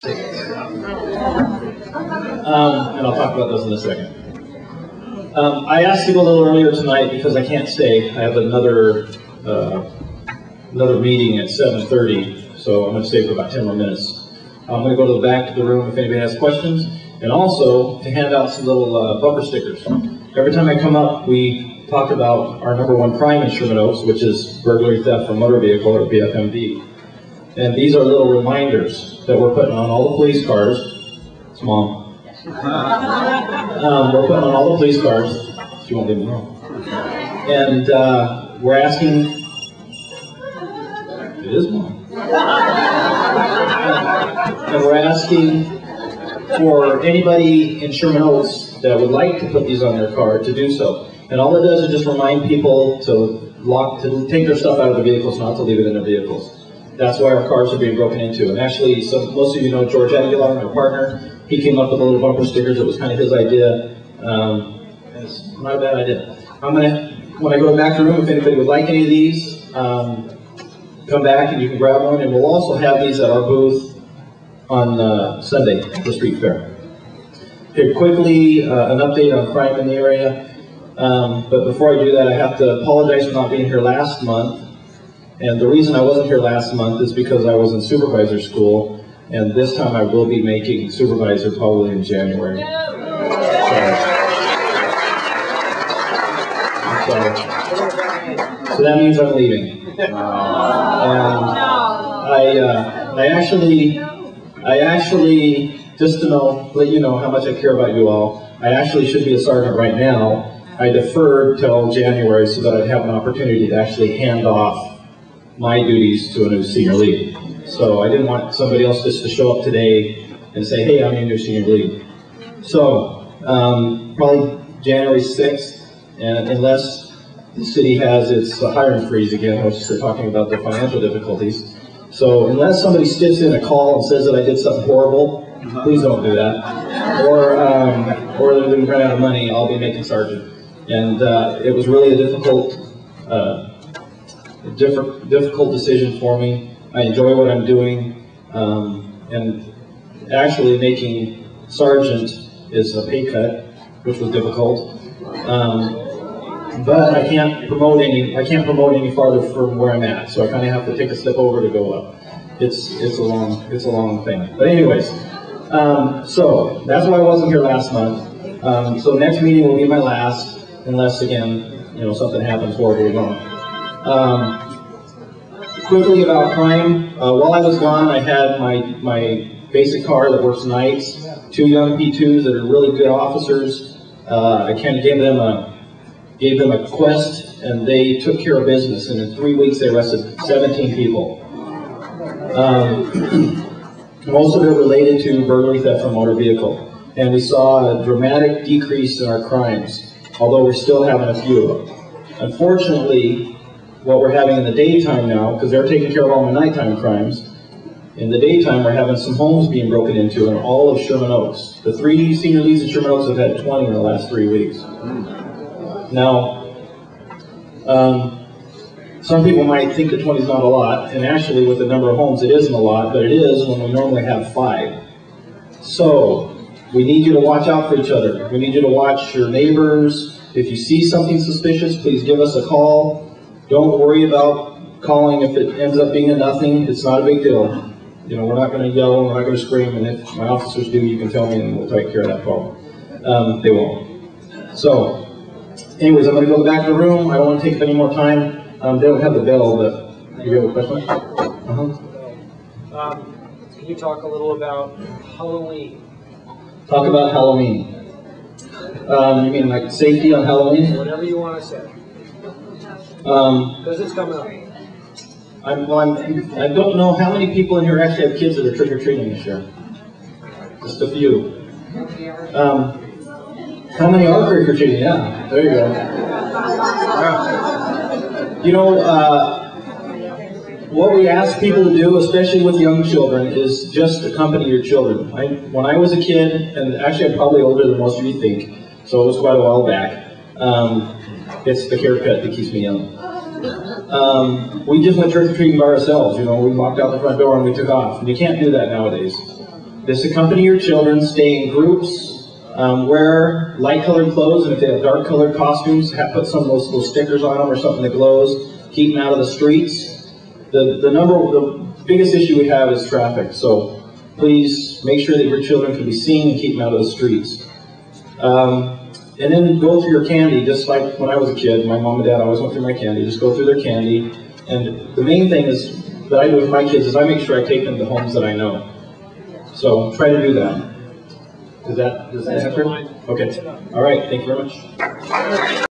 And I'll talk about those in a second. I asked to go a little earlier tonight because I can't stay. I have another meeting at 7:30, so I'm going to stay for about 10 more minutes. I'm going to go to the back of the room if anybody has questions, and also to hand out some little bumper stickers. Every time I come up, we talk about our #1 crime in Sherman Oaks, which is burglary, theft from motor vehicle, or BFMV. And these are little reminders that we're putting on all the police cars. It's Mom. We're putting on all the police cars. She won't leave me alone. And we're asking. It is Mom. And we're asking for anybody in Sherman Oaks that would like to put these on their car to do so. And all it does is just remind people to take their stuff out of the vehicles, not to leave it in their vehicles. That's why our cars are being broken into. And actually, most of you know George Aguilar, my partner. He came up with the little bumper stickers. It was kind of his idea. And it's not a bad idea. When I go back to the room, if anybody would like any of these, come back and you can grab one. And we'll also have these at our booth on Sunday for Street Fair. Okay, quickly, an update on crime in the area. But before I do that, I have to apologize for not being here last month. And the reason I wasn't here last month is because I was in supervisor school, and this time I will be making supervisor probably in January. So that means I'm leaving. And I actually, just to let you know how much I care about you all, I actually should be a sergeant right now. I deferred till January so that I'd have an opportunity to actually hand off my duties to a new senior lead. So I didn't want somebody else just to show up today and say, hey, I'm your new senior lead. So probably January 6th, and unless the city has its hiring freeze again, which they're talking about the financial difficulties. So unless somebody stiffs in a call and says that I did something horrible, please don't do that. Or that we run out of money, I'll be making sergeant. And it was really a difficult decision for me. I enjoy what I'm doing, and actually making sergeant is a pay cut, which was difficult. But I can't promote any farther from where I'm at, so I kind of have to take a step over to go up. It's a long thing. But anyways, so that's why I wasn't here last month. So next meeting will be my last, unless again, something happens horribly wrong. Quickly about crime, while I was gone, I had my basic car that works nights, 2 young P2s that are really good officers. I kind of gave them a quest, and they took care of business, and in 3 weeks they arrested 17 people. Most of it related to burglary, theft from motor vehicle. And we saw a dramatic decrease in our crimes, although we're still having a few of them. Unfortunately, what we're having in the daytime now, because they're taking care of all my nighttime crimes, in the daytime we're having some homes being broken into in all of Sherman Oaks. The 3 senior leads in Sherman Oaks have had 20 in the last 3 weeks. Now, some people might think that 20 is not a lot, and actually with the number of homes it isn't a lot, but it is when we normally have 5. So, we need you to watch out for each other. We need you to watch your neighbors. If you see something suspicious, please give us a call. Don't worry about calling if it ends up being a nothing. It's not a big deal. We're not going to yell, we're not going to scream, and if my officers do, you can tell me and we'll take care of that problem. They won't. So, anyways, I'm going to go back to the room. I don't want to take up any more time. They don't have the bell, but you have a question? Can you talk a little about Halloween? Talk about Halloween. You mean like safety on Halloween? Whatever you want to say. Because it's coming up. I don't know how many people in here actually have kids that are trick-or-treating this year. Just a few. How many are trick-or-treating? Yeah, there you go. What we ask people to do, especially with young children, is just accompany your children. When I was a kid, and actually I'm probably older than most of you think, so it was quite a while back. It's the haircut that keeps me young. We just went trick-or-treating by ourselves. We walked out the front door and we took off. And you can't do that nowadays. Just accompany your children, stay in groups, wear light-colored clothes, and if they have dark-colored costumes, put some of those little stickers on them or something that glows. Keep them out of the streets. The biggest issue we have is traffic, so please make sure that your children can be seen and keep them out of the streets. And then go through your candy, just like when I was a kid. My mom and dad always went through my candy. Just go through their candy. And the main thing is that I do with my kids is I make sure I take them to homes that I know. So try to do that. Does that answer? Okay. All right. Thank you very much.